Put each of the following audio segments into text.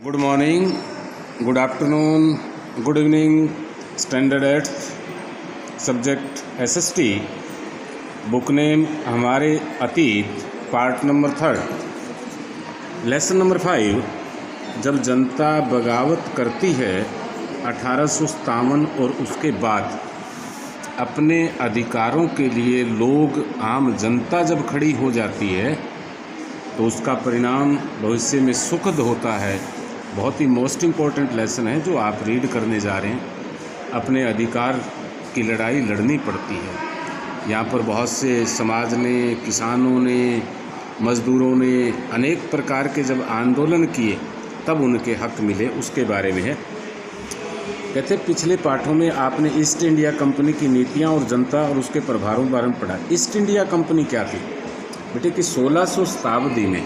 Good morning, good afternoon, good evening. Standard 8 subject SST, book name हमारे अतीत, part number 3, lesson number 5। जब जनता बगावत करती है 1857 और उसके बाद अपने अधिकारों के लिए लोग, आम जनता जब खड़ी हो जाती है तो उसका परिणाम भविष्य में सुखद होता है। बहुत ही मोस्ट इम्पॉर्टेंट लेसन है जो आप रीड करने जा रहे हैं। अपने अधिकार की लड़ाई लड़नी पड़ती है। यहाँ पर बहुत से समाज ने, किसानों ने, मज़दूरों ने अनेक प्रकार के जब आंदोलन किए तब उनके हक मिले, उसके बारे में है। कहते पिछले पाठों में आपने ईस्ट इंडिया कंपनी की नीतियाँ और जनता और उसके प्रभावों के बारे में पढ़ा। ईस्ट इंडिया कंपनी क्या थी बेटे कि 1600 शताब्दी में,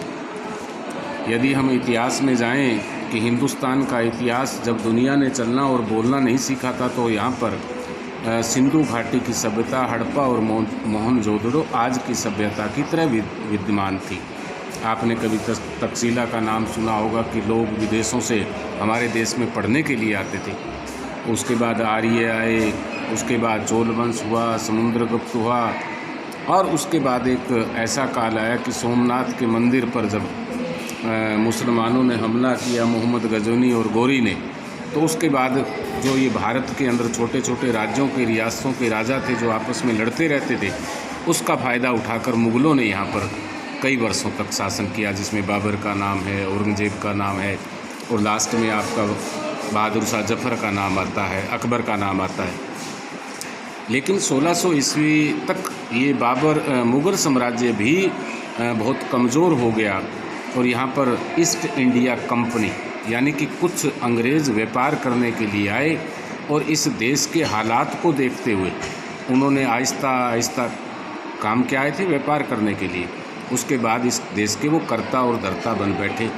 यदि हम इतिहास में जाएं कि हिंदुस्तान का इतिहास जब दुनिया ने चलना और बोलना नहीं सीखा था तो यहाँ पर सिंधु घाटी की सभ्यता, हड़प्पा और मोहनजोदड़ो आज की सभ्यता की तरह विद्यमान थी। आपने कभी तक्षशिला का नाम सुना होगा कि लोग विदेशों से हमारे देश में पढ़ने के लिए आते थे। उसके बाद आर्य आए, उसके बाद चोल वंश हुआ, समुद्रगुप्त हुआ, और उसके बाद एक ऐसा काल आया कि सोमनाथ के मंदिर पर जब मुसलमानों ने हमला किया, मोहम्मद गजनी और गोरी ने, तो उसके बाद जो ये भारत के अंदर छोटे छोटे राज्यों के, रियासतों के राजा थे जो आपस में लड़ते रहते थे, उसका फ़ायदा उठाकर मुग़लों ने यहाँ पर कई वर्षों तक शासन किया, जिसमें बाबर का नाम है, औरंगज़ेब का नाम है, और लास्ट में आपका बहादुर शाह जफ़र का नाम आता है, अकबर का नाम आता है। लेकिन 1600 ईस्वी तक ये मुग़ल साम्राज्य भी बहुत कमज़ोर हो गया और यहाँ पर ईस्ट इंडिया कंपनी यानी कि कुछ अंग्रेज़ व्यापार करने के लिए आए और इस देश के हालात को देखते हुए उन्होंने आहिस्ता आहिस्ता काम किया, आए थे व्यापार करने के लिए। उसके बाद इस देश के वो कर्ता और धर्ता बन बैठे।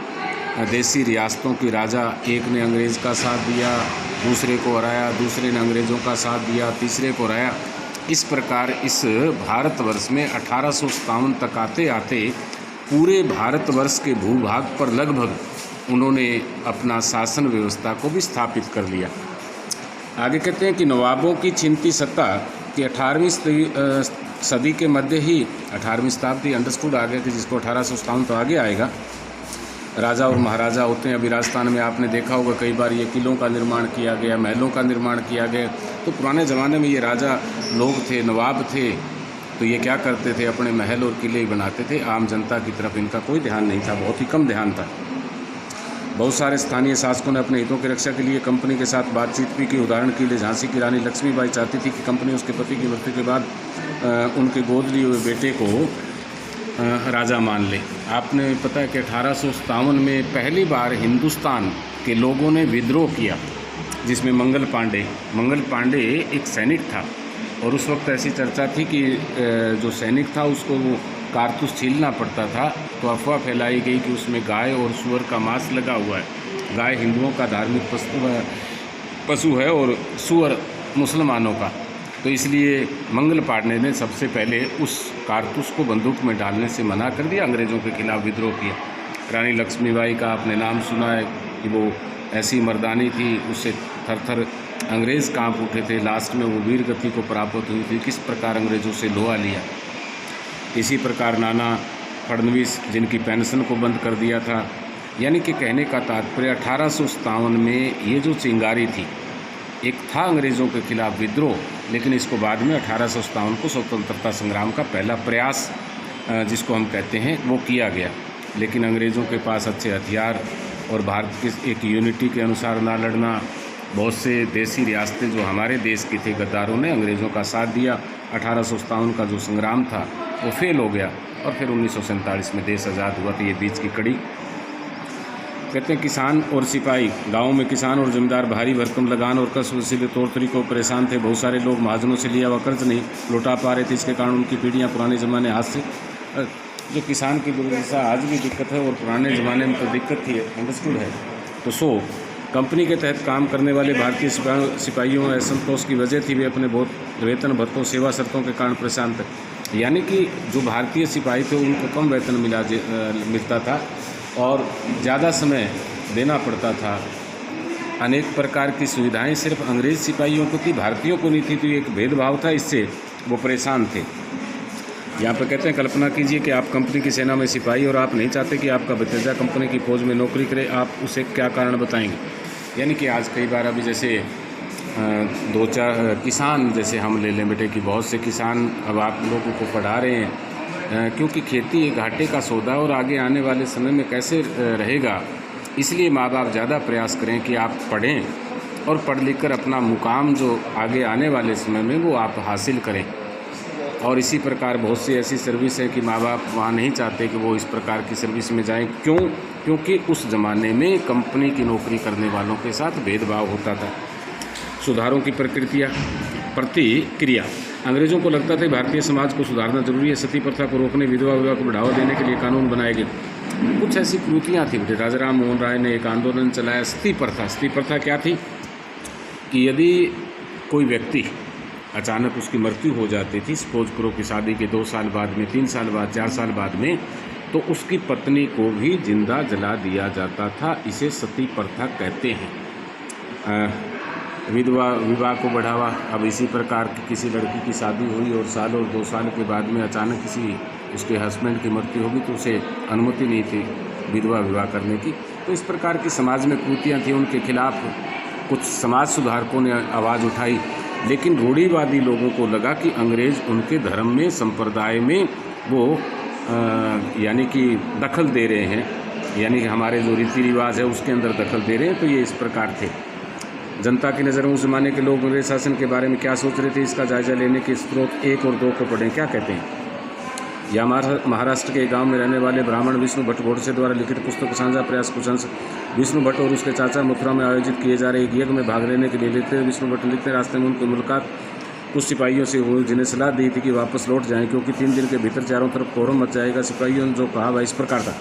देसी रियासतों के राजा, एक ने अंग्रेज़ का साथ दिया, दूसरे को हराया, दूसरे ने अंग्रेज़ों का साथ दिया, तीसरे को हराया। इस प्रकार इस भारतवर्ष में 1857 तक आते आते पूरे भारतवर्ष के भूभाग पर लगभग उन्होंने अपना शासन व्यवस्था को भी स्थापित कर लिया। आगे कहते हैं कि नवाबों की छिनती सत्ता की 18वीं सदी के मध्य ही, 18वीं शताब्दी अंडरस्टूड आ गए थे, जिसको 1857 तो आगे आएगा। राजा और महाराजा होते हैं। अभी राजस्थान में आपने देखा होगा कई बार ये किलों का निर्माण किया गया, महलों का निर्माण किया गया। तो पुराने ज़माने में ये राजा लोग थे, नवाब थे, तो ये क्या करते थे, अपने महल और किले ही बनाते थे। आम जनता की तरफ इनका कोई ध्यान नहीं था, बहुत ही कम ध्यान था। बहुत सारे स्थानीय शासकों ने अपने हितों की रक्षा के लिए कंपनी के साथ बातचीत भी की। उदाहरण के लिए झांसी की रानी लक्ष्मीबाई चाहती थी कि कंपनी उसके पति की मृत्यु के बाद उनके गोद लिए हुए बेटे को राजा मान ले। आपने पता है कि 1857 में पहली बार हिंदुस्तान के लोगों ने विद्रोह किया, जिसमें मंगल पांडे एक सैनिक था। और उस वक्त ऐसी चर्चा थी कि जो सैनिक था उसको वो कारतूस छीलना पड़ता था, तो अफवाह फैलाई गई कि उसमें गाय और सूअर का मांस लगा हुआ है। गाय हिंदुओं का धार्मिक पशु है और सूअर मुसलमानों का, तो इसलिए मंगल पांडे ने सबसे पहले उस कारतूस को बंदूक में डालने से मना कर दिया, अंग्रेज़ों के खिलाफ विद्रोह किया। रानी लक्ष्मीबाई का आपने नाम सुना है कि वो ऐसी मर्दानी थी, उससे थर अंग्रेज़ कांप उठे थे। लास्ट में वो वीर गति को प्राप्त हुई थी, किस प्रकार अंग्रेज़ों से लोहा लिया। इसी प्रकार नाना फडणवीस, जिनकी पेंशन को बंद कर दिया था। यानी कि कहने का तात्पर्य 1857 में ये जो चिंगारी थी, एक था अंग्रेज़ों के खिलाफ विद्रोह, लेकिन इसको बाद में 1857 को स्वतंत्रता संग्राम का पहला प्रयास जिसको हम कहते हैं वो किया गया। लेकिन अंग्रेज़ों के पास अच्छे हथियार और भारत की एक यूनिटी के अनुसार ना लड़ना, बहुत से देसी रियासतें जो हमारे देश की थी, गद्दारों ने अंग्रेज़ों का साथ दिया। 1857 का जो संग्राम था वो फेल हो गया और फिर 1947 में देश आज़ाद हुआ। तो ये बीच की कड़ी। कहते हैं किसान और सिपाही, गाँव में किसान और जमींदार भारी भरकम लगान और कष्ट वसीले तौर तरीकों परेशान थे। बहुत सारे लोग महाजनों से लिया हुआ कर्ज नहीं लौटा पा रहे थे, इसके कारण उनकी पीढ़ियाँ पुराने ज़माने आज से, जो किसान की दुर्दशा आज भी दिक्कत है और पुराने ज़माने में तो दिक्कत थी, अंडरस्टूड है। तो कंपनी के तहत काम करने वाले भारतीय सिपाहियों में असंतोष की वजह थी, वे अपने बहुत वेतन भत्तों, सेवा शर्तों के कारण परेशान थे। यानी कि जो भारतीय सिपाही थे उनको कम वेतन मिलता था और ज़्यादा समय देना पड़ता था। अनेक प्रकार की सुविधाएं सिर्फ अंग्रेज़ सिपाहियों को थी, भारतीयों को नहीं थी। तो एक भेदभाव था, इससे वो परेशान थे। यहाँ पर कहते हैं, कल्पना कीजिए कि आप कंपनी की सेना में सिपाही और आप नहीं चाहते कि आपका भतीजा कंपनी की फ़ौज में नौकरी करे, आप उसे क्या कारण बताएंगे? यानी कि आज कई बार अभी जैसे 2-4 किसान जैसे हम ले लें बेटे कि बहुत से किसान अब आप लोगों को पढ़ा रहे हैं, क्योंकि खेती एक घाटे का सौदा और आगे आने वाले समय में कैसे रहेगा, इसलिए माँ बाप ज़्यादा प्रयास करें कि आप पढ़ें और पढ़ लिख कर अपना मुकाम जो आगे आने वाले समय में वो आप हासिल करें। और इसी प्रकार बहुत सी ऐसी सर्विस है कि माँ बाप वहाँ नहीं चाहते कि वो इस प्रकार की सर्विस में जाएं। क्यों? क्योंकि उस ज़माने में कंपनी की नौकरी करने वालों के साथ भेदभाव होता था। सुधारों की प्रतिक्रिया। अंग्रेज़ों को लगता था भारतीय समाज को सुधारना जरूरी है। सती प्रथा को रोकने, विधवा विवाह को बढ़ावा देने के लिए कानून बनाए गए। कुछ ऐसी कृतियाँ थी। राजा राम मोहन राय ने एक आंदोलन चलाया, सती प्रथा। सती प्रथा क्या थी कि यदि कोई व्यक्ति अचानक उसकी मृत्यु हो जाती थी, सपोज करो कि शादी के 2 साल बाद में, 3 साल बाद, 4 साल बाद में, तो उसकी पत्नी को भी जिंदा जला दिया जाता था। इसे सती प्रथा कहते हैं। विधवा विवाह को बढ़ावा। अब इसी प्रकार की किसी लड़की की शादी हुई और साल और 2 साल के बाद में अचानक किसी उसके हस्बैंड की मृत्यु होगी तो उसे अनुमति नहीं थी विधवा विवाह करने की। तो इस प्रकार की समाज में कृतियाँ थी, उनके खिलाफ कुछ समाज सुधारकों ने आवाज़ उठाई। लेकिन रूढ़िवादी लोगों को लगा कि अंग्रेज़ उनके धर्म में, संप्रदाय में वो यानी कि दखल दे रहे हैं, यानी कि हमारे जो रीति रिवाज है उसके अंदर दखल दे रहे हैं। तो ये इस प्रकार थे। जनता की नज़र में उस ज़माने के लोग अंग्रेज शासन के बारे में क्या सोच रहे थे, इसका जायजा लेने के स्रोत 1 और 2 को पढ़ें। क्या कहते हैं? यह महाराष्ट्र के गांव में रहने वाले ब्राह्मण विष्णु भट्ट गोडसे द्वारा लिखित पुस्तक साझा प्रयास। कुछ अंश विष्णु भट्ट और उसके चाचा मथुरा में आयोजित किए जा रहे एक यज्ञ में भाग लेने के लिए लिखते हैं। विष्णु भट्ट लिखते, रास्ते में उनकी मुलाकात कुछ सिपाहियों से हुई जिन्हें सलाह दी थी कि वापस लौट जाएं, क्योंकि 3 दिन के भीतर चारों तरफ कोहरम मच जाएगा। सिपाहियों ने जो कहा वह इस प्रकार था।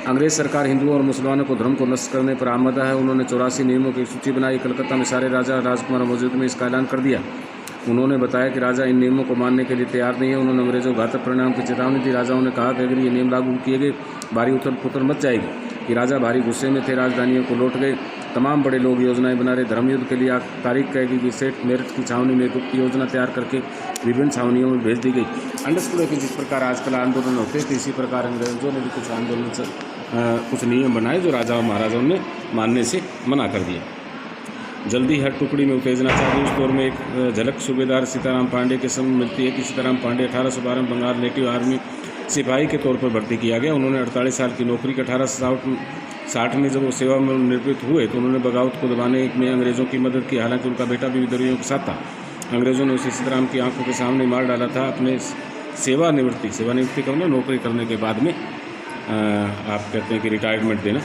अंग्रेज सरकार हिंदुओं और मुसलमानों को धर्म को नष्ट करने पर आमदा है। उन्होंने 84 नियमों की सूची बनाई। कलकत्ता में सारे राजा राजकुमार मौजूद में इसका ऐलान कर दिया। उन्होंने बताया कि राजा इन नियमों को मानने के लिए तैयार नहीं है। उन्होंने अंग्रेजों को घातक परिणाम की चेतावनी दी। राजाओं ने कहा कि अगर ये नियम लागू किए गए भारी उथल पुथल मच जाएगी। कि राजा भारी गुस्से में थे, राजधानियों को लौट गए। तमाम बड़े लोग योजनाएं बना रहे। धर्मयुद्ध के लिए तारीख कहेगी कि सेठ मेरठ की छावनी में गुप्त योजना तैयार करके विभिन्न छावनियों में भेज दी गई। अंडरस्टूड है कि जिस प्रकार आजकल आंदोलन होते थे, इसी प्रकार अंग्रेजों ने भी कुछ आंदोलन से कुछ नियम बनाए जो राजाओं महाराजाओं ने मानने से मना कर दिया। जल्दी हर टुकड़ी में उत्तेजना चाहिए। उस दौर में एक झलक सूबेदार सीताराम पांडे के समय मिलती है कि सीताराम पांडे 1812 में बंगाल नेटिव आर्मी सिपाही के तौर पर भर्ती किया गया। उन्होंने 48 साल की नौकरी की। 1860 में जब वो सेवा में निवृत्त हुए तो उन्होंने बगावत को दबाने में अंग्रेज़ों की मदद की। हालांकि उनका बेटा भी विद्रोहियों के साथ था। अंग्रेज़ों ने उसे सीताराम की आंखों के सामने मार डाला था। अपने सेवानिवृत्ति का मतलब नौकरी करने के बाद में आप कहते हैं कि रिटायरमेंट देना।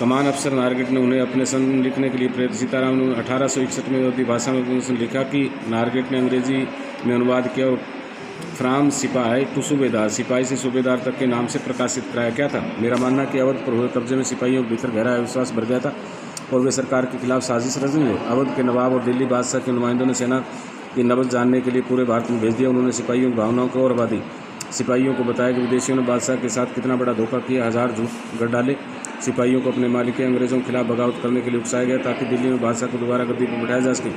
कमान अफसर नारगेट ने उन्हें अपने संग लिखने के लिए प्रेरित। सीताराम ने 1861 में अवधी भाषा में लिखा कि नारगेट ने अंग्रेजी में अनुवाद किया और फ्राम सिपाही टू सूबेदार, सिपाही से सूबेदार तक के नाम से प्रकाशित कराया। क्या था? मेरा मानना कि अवध पर हुए कब्जे में सिपाहियों के भीतर गहरा विश्वास बढ़ गया था और वे सरकार के खिलाफ साजिश रच रही हो। अवध के नवाब और दिल्ली बादशाह के नुमाइंदों ने सेना की नब्ज़ जानने के लिए पूरे भारत में भेज दिया। उन्होंने सिपाहियों की भावनाओं को और बढ़ा दी। सिपाहियों को बताया कि विदेशियों ने बादशाह के साथ कितना बड़ा धोखा किया, 1000 झूठ गढ़ डाले। सिपाहियों को अपने मालिक अंग्रेज़ों के खिलाफ बगावत करने के लिए उकसाया गया ताकि दिल्ली में बादशाह को दोबारा गद्दी पर बैठाया जा सके।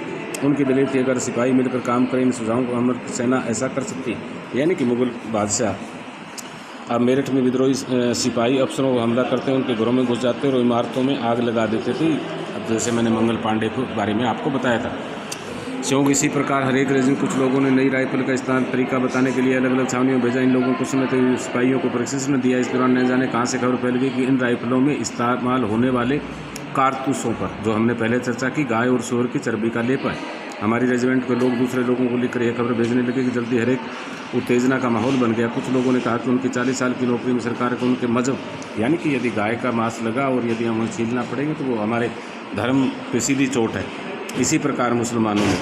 उनकी दलील थी अगर सिपाही मिलकर काम करें इन सुझावों को अमर सेना ऐसा कर सकती है। यानी कि मुगल बादशाह अब मेरठ में विद्रोही सिपाही अफसरों को हमला करते हैं, उनके घरों में घुस जाते और इमारतों में आग लगा देते थे। अब जैसे मैंने मंगल पांडे के बारे में आपको बताया था। शौक इसी प्रकार हर एक रेजिम कुछ लोगों ने नई राइफल का इस्तेमाल तरीका बताने के लिए अलग अलग छावनियों में भेजा। इन लोगों को समय सिपाहियों को प्रशिक्षण दिया। इस दौरान न जाने कहाँ से खबर फैल गई कि इन राइफलों में इस्तेमाल होने वाले कारतूसों पर, जो हमने पहले चर्चा की, गाय और सूअर की चर्बी का लेप है। हमारी रेजिमेंट के लोग दूसरे लोगों को लिखकर यह खबर भेजने लगे कि जल्दी हर एक उत्तेजना का माहौल बन गया। कुछ लोगों ने कहा कि उनकी 40 साल की नौकरी में सरकार को उनके मजहब, यानी कि यदि गाय का मांस लगा और यदि हमें छीलना पड़ेगा तो वो हमारे धर्म पे सीधी चोट है। इसी प्रकार मुसलमानों ने,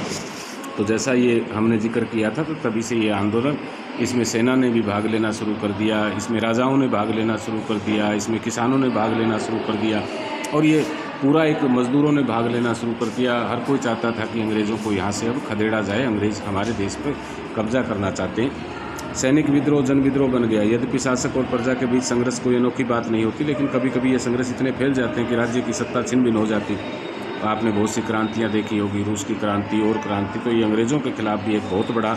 तो जैसा ये हमने जिक्र किया था, तो तभी से ये आंदोलन, इसमें सेना ने भी भाग लेना शुरू कर दिया, इसमें राजाओं ने भाग लेना शुरू कर दिया, इसमें किसानों ने भाग लेना शुरू कर दिया और ये पूरा एक मज़दूरों ने भाग लेना शुरू कर दिया। हर कोई चाहता था कि अंग्रेज़ों को यहाँ से अब खदेड़ा जाए। अंग्रेज़ हमारे देश पर कब्जा करना चाहते हैं। सैनिक विद्रोह जन विद्रोह बन गया। यद्यपि शासक और प्रजा के बीच संघर्ष कोई अनोखी बात नहीं होती, लेकिन कभी कभी ये संघर्ष इतने फैल जाते हैं कि राज्य की सत्ता छिन्न भिन्न हो जाती। आपने बहुत सी क्रांतियाँ देखी होगी, रूस की क्रांति और क्रांति। तो ये अंग्रेज़ों के खिलाफ भी एक बहुत बड़ा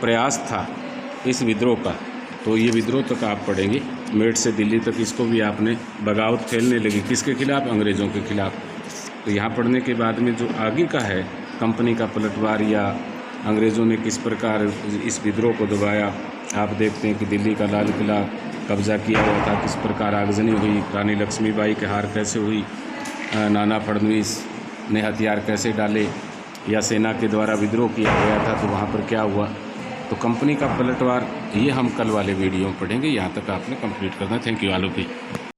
प्रयास था इस विद्रोह का। तो ये विद्रोह तक आप पढ़ेंगे, मेरठ से दिल्ली तक इसको भी आपने बगावत फैलने लगी किसके खिलाफ? अंग्रेज़ों के खिलाफ। तो यहाँ पढ़ने के बाद में जो आगे का है, कंपनी का पलटवार या अंग्रेज़ों ने किस प्रकार इस विद्रोह को दबाया, आप देखते हैं कि दिल्ली का लाल किला कब्जा किया हुआ था, किस प्रकार आगजनी हुई, रानी लक्ष्मीबाई के हार कैसे हुई, नाना फडणवीस ने हथियार कैसे डाले, या सेना के द्वारा विद्रोह किया गया था तो वहाँ पर क्या हुआ। तो कंपनी का पलटवार ये हम कल वाले वीडियो में पढ़ेंगे। यहाँ तक आपने कंप्लीट करना है। Thank you all of you.